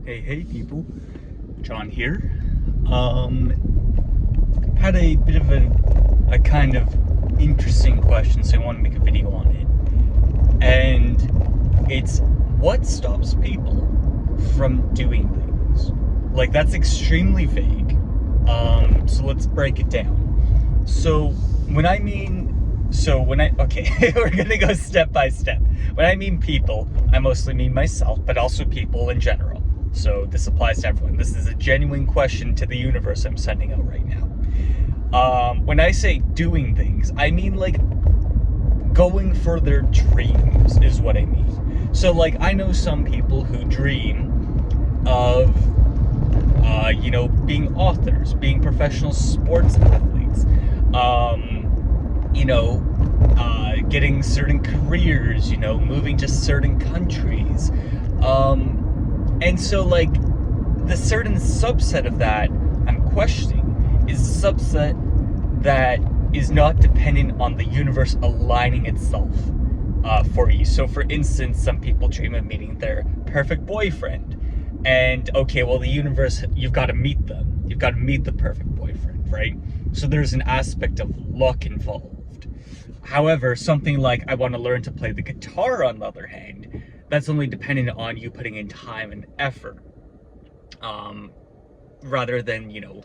Hey people, John here. Had a bit of a kind of interesting question, so I want to make a video on it. And it's what stops people from doing things? Like, that's extremely vague. So let's break it down. Okay, we're gonna go step by step. When I mean people, I mostly mean myself, but also people in general. So this applies to everyone. This is a genuine question to the universe I'm sending out right now. When I say doing things, I mean like going for their dreams is what I mean. So like I know some people who dream of being authors, being professional sports athletes, getting certain careers, moving to certain countries. And so, like, the certain subset of that I'm questioning is a subset that is not dependent on the universe aligning itself for you. So, for instance, some people dream of meeting their perfect boyfriend. And, okay, well, the universe, you've got to meet them. You've got to meet the perfect boyfriend, right? So there's an aspect of luck involved. However, something like I want to learn to play the guitar, on the other hand, that's only dependent on you putting in time and effort, rather than, the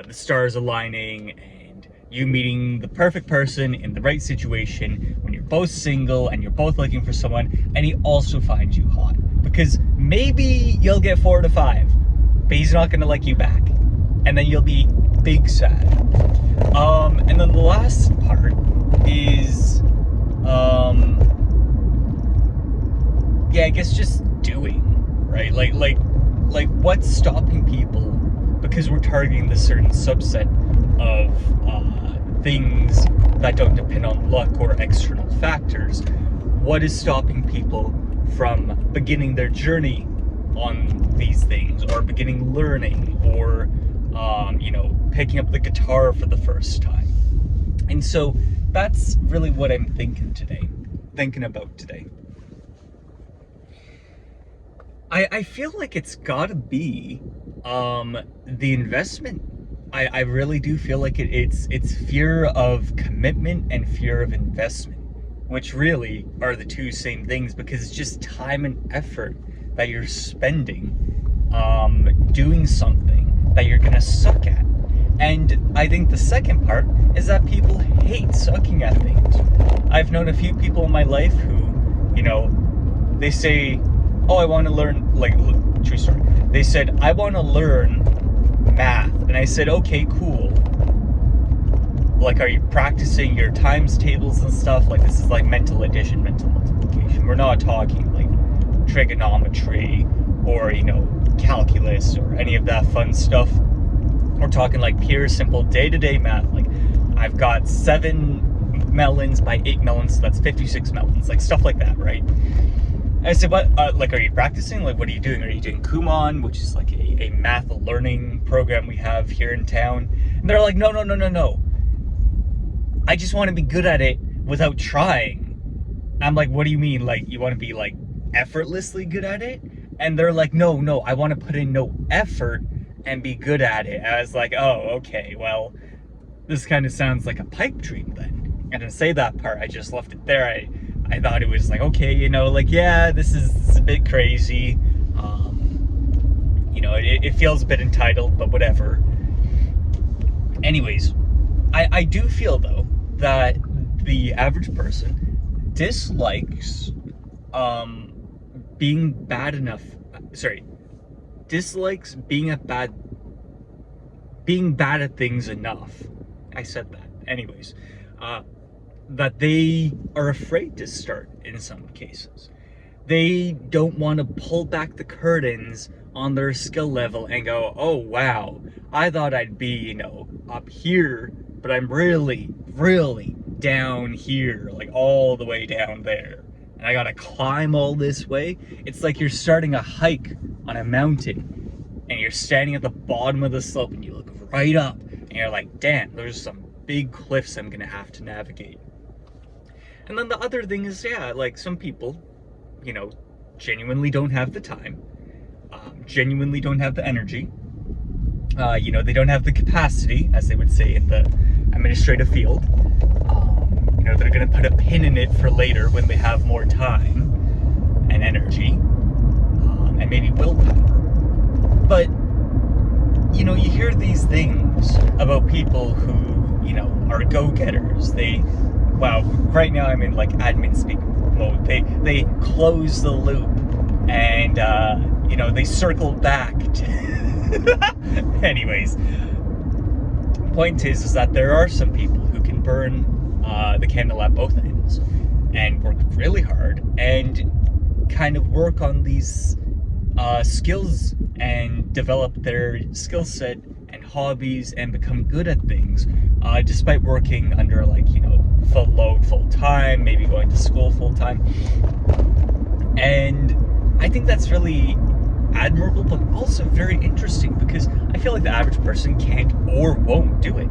stars aligning and you meeting the perfect person in the right situation when you're both single and you're both looking for someone and he also finds you hot. Because maybe you'll get 4 to 5, but he's not going to like you back. And then you'll be big sad. And then the last part is, I guess just doing, right? Like what's stopping people, because we're targeting this certain subset of things that don't depend on luck or external factors. What is stopping people from beginning their journey on these things, or beginning learning, or picking up the guitar for the first time? And so that's really what I'm thinking about today. I feel like it's gotta be the investment. I really do feel like it's fear of commitment and fear of investment, which really are the two same things, because it's just time and effort that you're spending doing something that you're gonna suck at. And I think the second part is that people hate sucking at things. I've known a few people in my life who, they say, oh, I want to learn, like, true story. They said, I want to learn math. And I said, okay, cool. Like, are you practicing your times tables and stuff? Like, this is like mental addition, mental multiplication. We're not talking like trigonometry or, calculus or any of that fun stuff. We're talking like pure, simple, day-to-day math. Like, I've got 7 melons by 8 melons, so that's 56 melons. Like, stuff like that, right? I said, what, are you practicing? Like, what are you doing? Are you doing Kumon, which is like a math learning program we have here in town? And they're like, no. I just want to be good at it without trying. I'm like, what do you mean? Like, you want to be, like, effortlessly good at it? And they're like, no, I want to put in no effort and be good at it. And I was like, oh, okay, well, this kind of sounds like a pipe dream then. I didn't say that part, I just left it there. I thought it was like, okay, this is a bit crazy. It feels a bit entitled, but whatever. Anyways, I do feel, though, that the average person dislikes being bad enough. Dislikes being bad at things enough. I said that. Anyways, that they are afraid to start in some cases. They don't want to pull back the curtains on their skill level and go, oh wow, I thought I'd be, up here, but I'm really, really down here, like all the way down there. And I gotta climb all this way. It's like you're starting a hike on a mountain and you're standing at the bottom of the slope and you look right up and you're like, damn, there's some big cliffs I'm gonna have to navigate. And then the other thing is, like some people, genuinely don't have the time, genuinely don't have the energy. They don't have the capacity, as they would say in the administrative field. They're going to put a pin in it for later when they have more time and energy, and maybe willpower. But, you hear these things about people who, are go-getters. Right now I'm in like admin speak mode. They close the loop and, they circle back to anyways, point is that there are some people who can burn the candle at both ends and work really hard and kind of work on these skills and develop their skill set and hobbies and become good at things, despite working under full load, full time, maybe going to school full time. And I think that's really admirable, but also very interesting, because I feel like the average person can't or won't do it.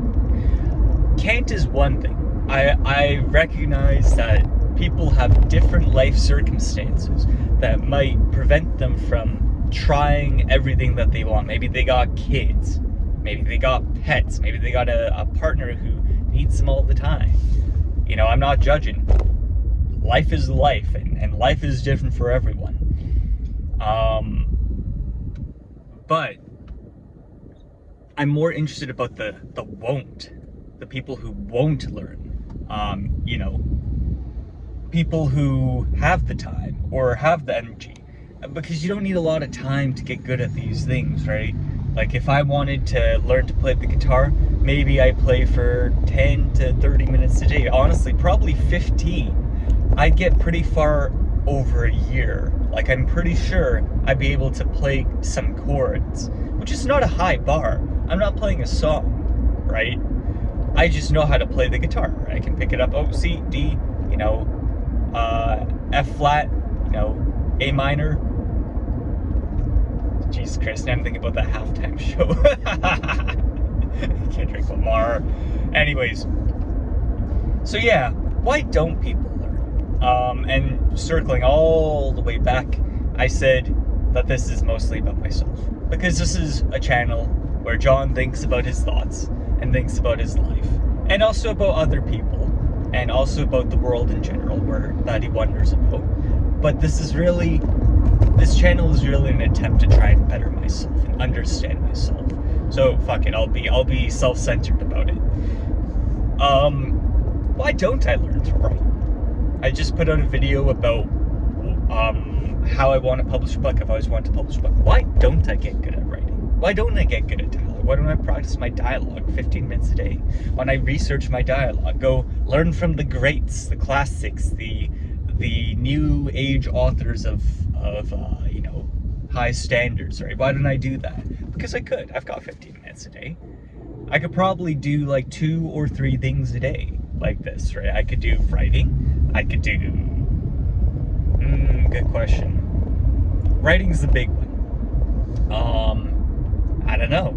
Can't is one thing. I recognize that people have different life circumstances that might prevent them from trying everything that they want. Maybe they got kids, maybe they got pets, maybe they got a partner who needs them all the time. I'm not judging. Life is life, and life is different for everyone. But I'm more interested about the won't, the people who won't learn. People who have the time or have the energy, because you don't need a lot of time to get good at these things, right? Like if I wanted to learn to play the guitar, maybe I play for 10 to 30 minutes a day. Honestly, probably 15. I'd get pretty far over a year. Like I'm pretty sure I'd be able to play some chords, which is not a high bar. I'm not playing a song, right? I just know how to play the guitar. I can pick it up, C, D, F flat, A minor. Jesus Christ, now I'm thinking about that halftime show. Kendrick Lamar. Anyways, so yeah, why don't people learn? And circling all the way back, I said that this is mostly about myself, because this is a channel where John thinks about his thoughts and thinks about his life, and also about other people, and also about the world in general that he wonders about. But this channel is really an attempt to try and better myself and understand myself. So fuck it, I'll be self-centered about it. Why don't I learn to write? I just put out a video about how I want to publish a book. I've always wanted to publish a book. Why don't I get good at writing? Why don't I get good at dialogue? Why don't I practice my dialogue 15 minutes a day? Why don't I research my dialogue? Go learn from the greats, the classics, the new age authors of high standards, right? Why don't I do that? Because I could. I've got 15 minutes a day. I could probably do like 2 or 3 things a day like this, right? I could do writing. I could do... good question. Writing's the big one. I don't know.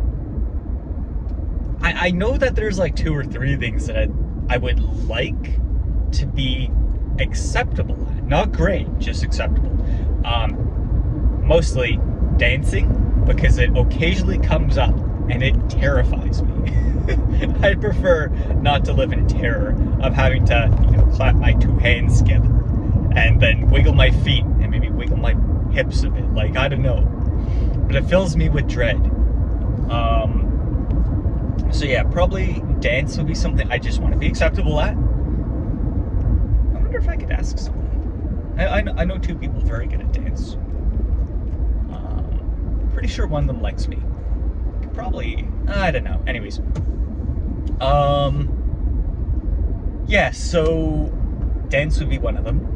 I know that there's like 2 or 3 things that I would like to be acceptable at. Not great, just acceptable. Mostly dancing, because it occasionally comes up and it terrifies me. I prefer not to live in terror of having to, clap my 2 hands together and then wiggle my feet and maybe wiggle my hips a bit. Like, I don't know. But it fills me with dread. So yeah, probably dance would be something I just want to be acceptable at. I wonder if I could ask someone. I know 2 people very good at dance. Pretty sure one of them likes me. Could probably, I don't know. Anyways. Yeah, so dance would be one of them.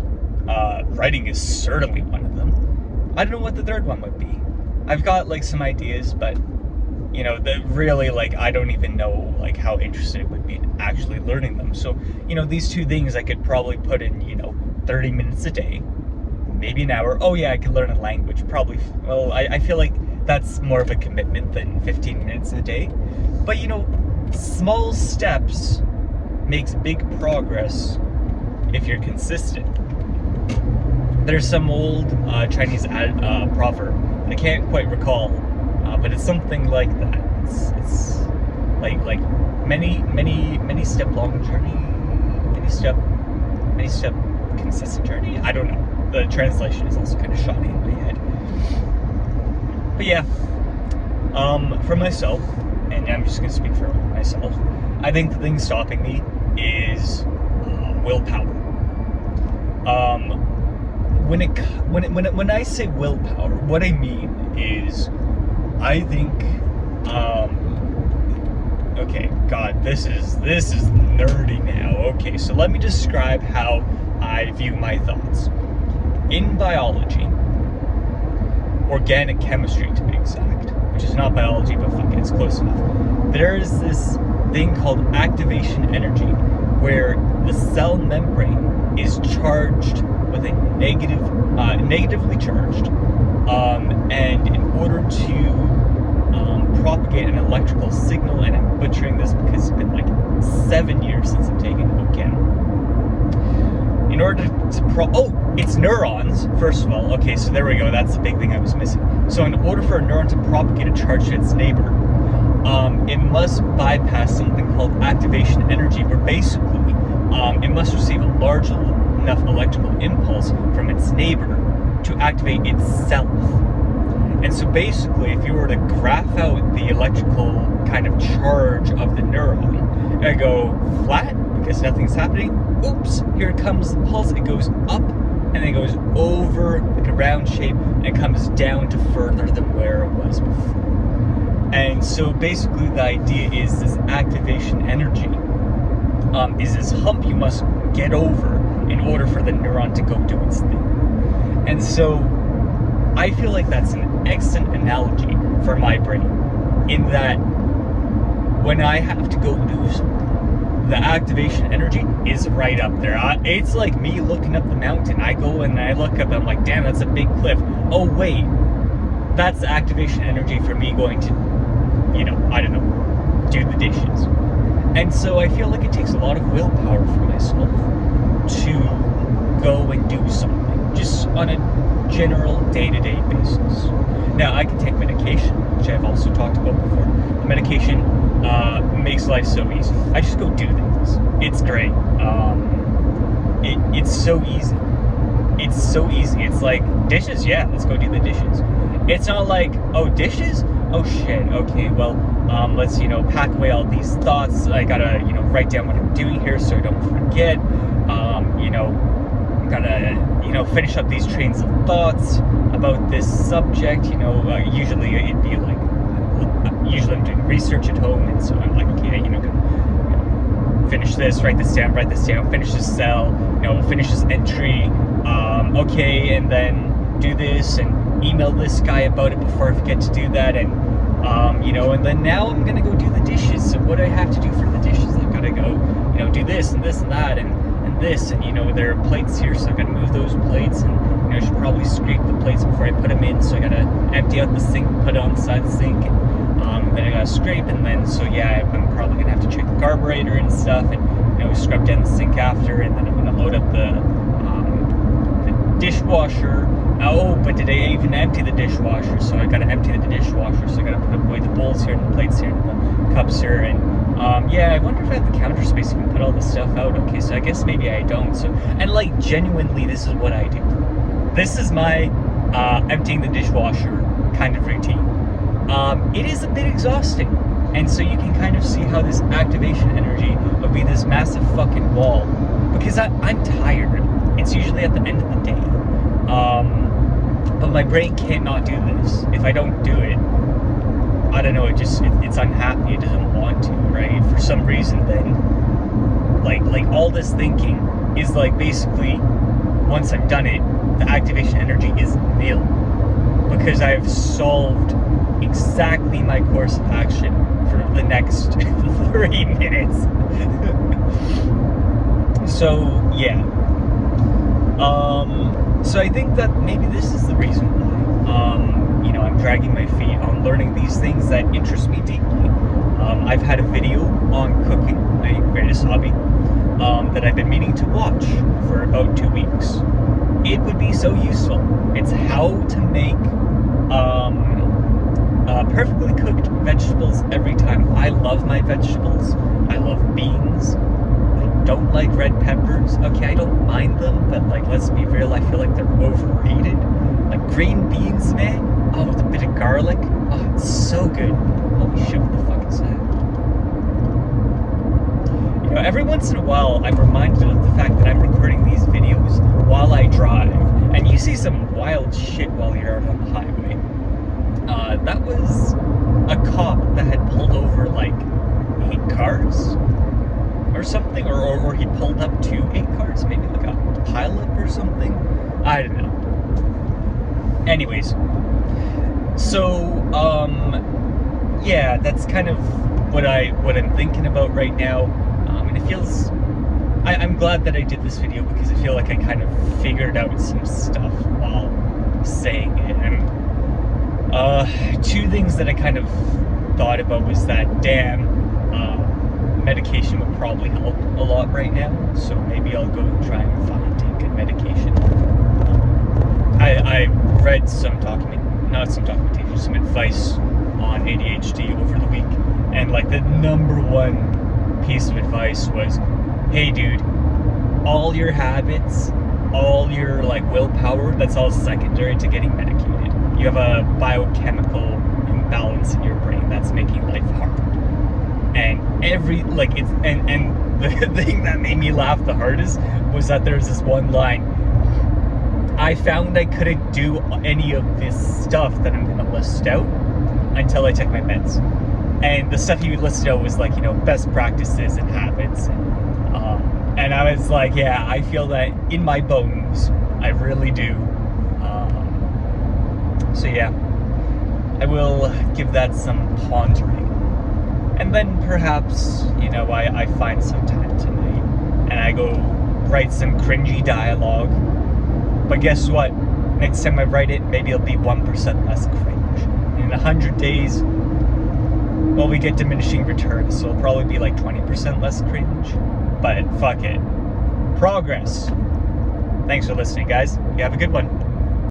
Writing is certainly one of them. I don't know what the third one would be. I've got like some ideas, but really, like, I don't even know like how interested it would be in actually learning them. So, these 2 things I could probably put in, 30 minutes a day, maybe an hour. Oh yeah, I could learn a language, probably. Well, I feel like that's more of a commitment than 15 minutes a day. But small steps makes big progress if you're consistent. There's some old Chinese proverb I can't quite recall, but it's something like that. It's like many step long journey, many step consistent journey. I don't know. The translation is also kind of shoddy in my head. But yeah, for myself, and I'm just gonna speak for myself, I think the thing stopping me is willpower. When I say willpower, what I mean is, I think, okay, God, this is nerdy now. Okay, so let me describe how I view my thoughts. In biology, organic chemistry to be exact, which is not biology, but fuck it, it's close enough. There is this thing called activation energy, where the cell membrane is charged with a negatively charged, and in order to propagate an electrical signal, and I'm butchering this because it's been like 7 years since I've taken OChem. In order to it's neurons, first of all. Okay, so there we go. That's the big thing I was missing. So in order for a neuron to propagate a charge to its neighbor, it must bypass something called activation energy, where basically it must receive a large enough electrical impulse from its neighbor to activate itself. And so basically, if you were to graph out the electrical kind of charge of the neuron, it would go flat because nothing's happening. Oops, here it comes the pulse. It goes up and then it goes over like a round shape and it comes down to further than where it was before. And so basically the idea is this activation energy is this hump you must get over in order for the neuron to go do its thing. And so I feel like that's an excellent analogy for my brain, in that when I have to go do something, the activation energy is right up there. It's like me looking up the mountain. I go and I look up and I'm like, damn, that's a big cliff. Oh wait, that's the activation energy for me going to, I don't know, do the dishes. And so I feel like it takes a lot of willpower for myself to go and do something, just on a general day-to-day basis. Now, I can take medication, which I've also talked about before. The medication makes life so easy. I just go do things. It's great. It's so easy. It's so easy. It's like, dishes? Yeah, let's go do the dishes. It's not like, oh, dishes? Oh shit, okay, well, let's, pack away all these thoughts. I gotta, write down what I'm doing here so I don't forget. Gotta, finish up these trains of thoughts about this subject. Usually it'd be like, usually I'm doing research at home, and so I'm like, okay, gonna finish this, write this down, finish this cell, finish this entry, okay, and then do this, and email this guy about it before I forget to do that, and and then now I'm gonna go do the dishes. So what do I have to do for the dishes? I've gotta go, do this and this and that and this, and there are plates here, so I gotta move those plates, and I should probably scrape the plates before I put them in. So I gotta empty out the sink, put it on the side of the sink, and then I gotta scrape, and then I'm probably gonna have to check the carburetor and stuff, and scrub down the sink after, and then I'm gonna load up the dishwasher. Oh, but did I even empty the dishwasher? So I gotta empty the dishwasher, so I gotta put away the bowls here and the plates here and the cups here, and I wonder if I have the counter space to put all this stuff out. Okay, so I guess maybe I don't. So, and like, genuinely, this is what I do. This is my emptying the dishwasher kind of routine. It is a bit exhausting, and so you can kind of see how this activation energy would be this massive fucking wall, because I'm tired. It's usually at the end of the day. But my brain can't not do this. If I don't do it, I don't know, it's unhappy, it doesn't want to, right? For some reason then, like all this thinking is like, basically, once I've done it, the activation energy is nil. Because I've solved exactly my course of action for the next 3 minutes. So, yeah. So I think that maybe this is the reason why, I'm dragging my feet on learning these things that interest me deeply. I've had a video on cooking, my greatest hobby, that I've been meaning to watch for about 2 weeks. It would be so useful. It's how to make, perfectly cooked vegetables every time. I love my vegetables. I love beans. I don't like red peppers. Okay, I don't mind them, but like, let's be real, I feel like they're overrated. Like green beans, man. Oh, with a bit of garlic. Oh, it's so good. Holy shit, what the fuck is that? You know, every once in a while, I'm reminded of the fact that I'm recording these videos while I drive, and you see some wild shit while you're out on the highway. That was a cop that had pulled over like 8 cars or something, or he pulled up to 8 cars, maybe like a pilot or something. I don't know. Anyways, so yeah, that's kind of what I'm thinking about right now. And it feels, I'm glad that I did this video because I feel like I kind of figured out some stuff while saying it. And 2 things that I kind of thought about was that, damn, medication would probably help a lot right now, so maybe I'll go try and find a good medication. I read some documentation, some advice on ADHD over the week, and like the number 1 piece of advice was, hey dude, all your habits, all your like willpower, that's all secondary to getting medicated. You have a biochemical imbalance in your brain that's making life hard. And the thing that made me laugh the hardest was that there's this one line, I found I couldn't do any of this stuff that I'm gonna list out until I take my meds. And the stuff he listed out was like, you know, best practices and habits. And I was like, yeah, I feel that in my bones. I really do. So yeah, I will give that some pondering. And then perhaps, you know, I find some time tonight and I go write some cringy dialogue. But guess what? Next time I write it, maybe it'll be 1% less cringe. In 100 days, well, we get diminishing returns, so it'll probably be like 20% less cringe. But fuck it. Progress. Thanks for listening, guys. You have a good one.